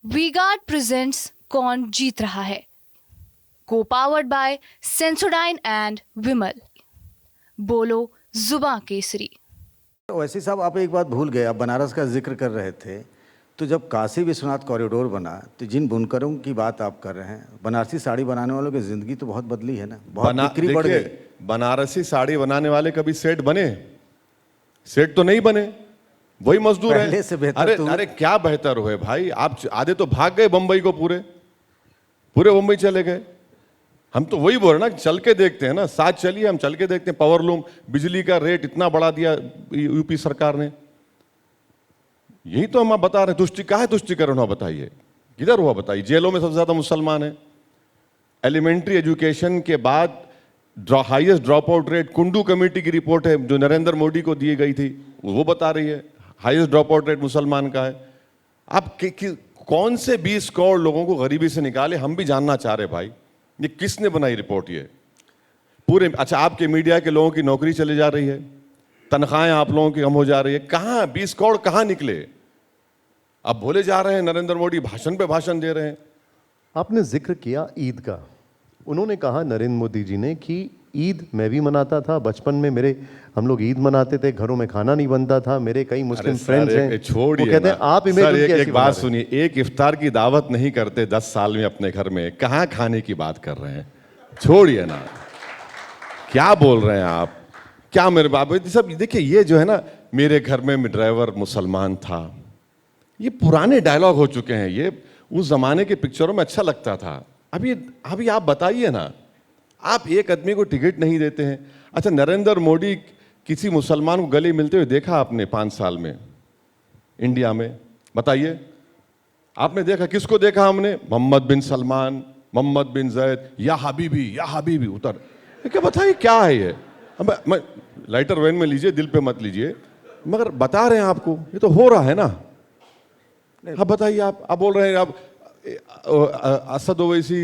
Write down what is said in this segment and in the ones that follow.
V-Guard presents कौन जीत रहा है, को पावर्ड बाय सेंसोडाइन एंड विमल। बोलो जुबां केसरी। वैसे साहब, आप एक बात भूल गए। आप बनारस का जिक्र कर रहे थे, तो जब काशी विश्वनाथ कॉरिडोर बना तो जिन बुनकरों की बात आप कर रहे हैं, बनारसी साड़ी बनाने वालों की जिंदगी तो बहुत बदली है ना, बहुत बिक्री बढ़ गई। बनारसी साड़ी बनाने वाले कभी सेठ बने? सेठ तो नहीं बने, वही मजदूर है। पहले से बेहतर अरे तो अरे क्या बेहतर हुए भाई, आप आधे तो भाग गए बंबई को, पूरे पूरे बंबई चले गए। हम तो वही बोल रहे ना, चल के देखते हैं ना, साथ चलिए हम चल के देखते हैं। पावरलूम, बिजली का रेट इतना बढ़ा दिया यूपी सरकार ने, यही तो हम आप बता रहे हैं। कहाँ है तुष्टिकरण हुआ बताइए, किधर हुआ बताइए? जेलों में सबसे ज्यादा मुसलमान है। एलिमेंट्री एजुकेशन के बाद highest drop out rate, Kundu committee की रिपोर्ट है जो नरेंद्र मोदी को दी गई थी, वो बता रही है हाईएस्ट ड्रॉप आउट रेट मुसलमान का है। आप कौन से 20 करोड़ लोगों को गरीबी से निकाले, हम भी जानना चाह रहे भाई। ये किसने बनाई रिपोर्ट? ये पूरे, अच्छा आपके मीडिया के लोगों की नौकरी चली जा रही है, तनख्वाहें आप लोगों की कम हो जा रही है। कहाँ 20 करोड़ कहाँ निकले? अब भूले जा रहे हैं, नरेंद्र मोदी भाषण पे भाषण दे रहे हैं। आपने जिक्र किया ईद का। उन्होंने कहा, नरेंद्र मोदी जी ने, कि ईद मैं भी मनाता था, बचपन में हम लोग ईद मनाते थे, घरों में खाना नहीं बनता था, मेरे कई मुस्लिम फ्रेंड्स हैं। छोड़िए, वो कहते हैं आप इमेज एक बात सुनिए, एक इफ्तार की दावत नहीं करते 10 साल में अपने घर में, कहाँ खाने की बात कर रहे हैं? छोड़िए ना, क्या बोल रहे हैं आप? क्या मेरे बाप सब देखिए, ये जो है ना, मेरे घर में ड्राइवर मुसलमान था, ये पुराने डायलॉग हो चुके हैं। ये उस जमाने के पिक्चरों में अच्छा लगता था। अभी आप बताइए ना, आप एक आदमी को टिकट नहीं देते हैं। अच्छा, नरेंद्र मोदी किसी मुसलमान को गले मिलते हुए देखा आपने 5 साल में इंडिया में? बताइए, आपने देखा? किसको देखा हमने? मोहम्मद बिन सलमान, मोहम्मद बिन जैद, या हबीबी उतर। क्या बताइए, क्या है ये? अब लाइटर वेन में लीजिए, दिल पे मत लीजिए, मगर बता रहे हैं आपको, ये तो हो रहा है ना। हाँ बताइए, आप बोल रहे हैं, आप असद ओवैसी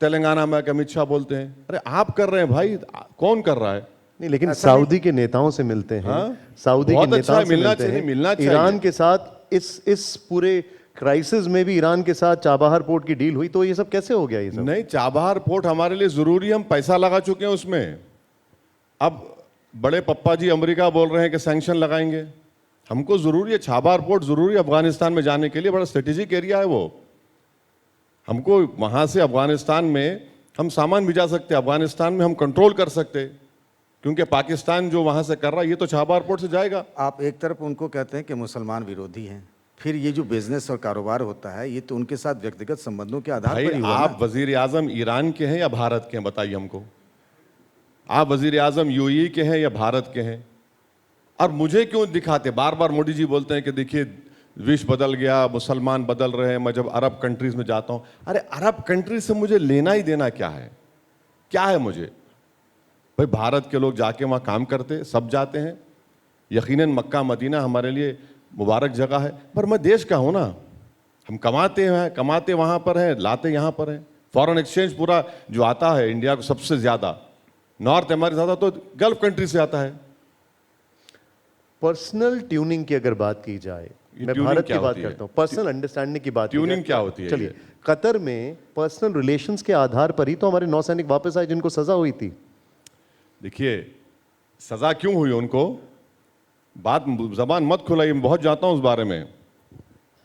तेलंगाना में अमित शाह बोलते हैं। अरे आप कर रहे हैं भाई, कौन कर रहा है? नहीं, लेकिन सऊदी के नेताओं से मिलते हैं। हाँ? सऊदी के नेताओं से मिलते हैं। मिलना चाहिए। ईरान के साथ इस पूरे क्राइसिस में भी ईरान के साथ चाबहार पोर्ट की डील हुई, तो ये सब कैसे हो गया? ये सब नहीं, चाबहार पोर्ट हमारे लिए जरूरी, हम पैसा लगा चुके हैं उसमें। अब बड़े पप्पा जी अमेरिका बोल रहे हैं कि सैंक्शन लगाएंगे, हमको जरूरी है, चाबहार पोर्ट जरूरी है अफगानिस्तान में जाने के लिए, बड़ा स्ट्रेटेजिक एरिया है वो। हमको वहां से अफगानिस्तान में हम सामान भी जा सकते हैं, अफगानिस्तान में हम कंट्रोल कर सकते, क्योंकि पाकिस्तान जो वहां से कर रहा है, ये तो चाबहार पोर्ट से जाएगा। आप एक तरफ उनको कहते हैं कि मुसलमान विरोधी हैं, फिर ये जो बिजनेस और कारोबार होता है, ये तो उनके साथ व्यक्तिगत संबंधों के आधार पर ही हुआ। आप वजीर आजम ईरान के हैं या भारत के हैं? बताइए हमको। आप वजीर आजम यूएई के हैं या भारत के हैं? और मुझे क्यों दिखाते? बार बार मोदी जी बोलते हैं कि देखिए विश्व बदल गया, मुसलमान बदल रहे हैं, मैं जब अरब कंट्रीज में जाता हूं। अरे अरब कंट्रीज से मुझे लेना ही देना क्या है? क्या है मुझे भाई? भारत के लोग जाके वहां काम करते, सब जाते हैं, यकीनन मक्का मदीना हमारे लिए मुबारक जगह है, पर मैं देश का हूं ना। हम कमाते वहां पर हैं, लाते यहां पर हैं। फॉरेन एक्सचेंज पूरा जो आता है इंडिया को, सबसे ज्यादा नॉर्थ हमारे ज्यादा तो गल्फ कंट्री से आता है। पर्सनल ट्यूनिंग की अगर बात की जाए, मैं भारत की बात करता हूं, पर्सनल अंडरस्टैंडिंग की बात। ट्यूनिंग क्या होती है? चलिए, कतर में पर्सनल रिलेशंस के आधार पर ही तो हमारे नौसैनिक वापस आए जिनको सजा हुई थी। देखिए, सजा क्यों हुई उनको, बात जबान मत खुलाइए, मैं बहुत जाता हूं उस बारे में,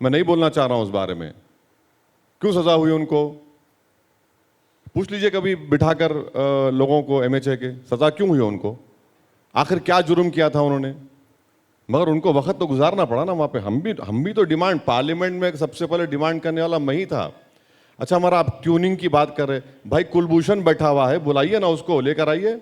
मैं नहीं बोलना चाह रहा हूं उस बारे में। क्यों सजा हुई उनको? पूछ लीजिए कभी बिठाकर लोगों को, एमएचए के, सजा क्यों हुई उनको? आखिर क्या जुर्म किया था उन्होंने? मगर उनको वक्त तो गुजारना पड़ा ना वहां पे। हम भी तो डिमांड, पार्लियामेंट में सबसे पहले डिमांड करने वाला मैं ही था। अच्छा, हमारा आप ट्यूनिंग की बात कर रहे भाई, कुलभूषण बैठा हुआ है, बुलाइए ना उसको, लेकर आइए।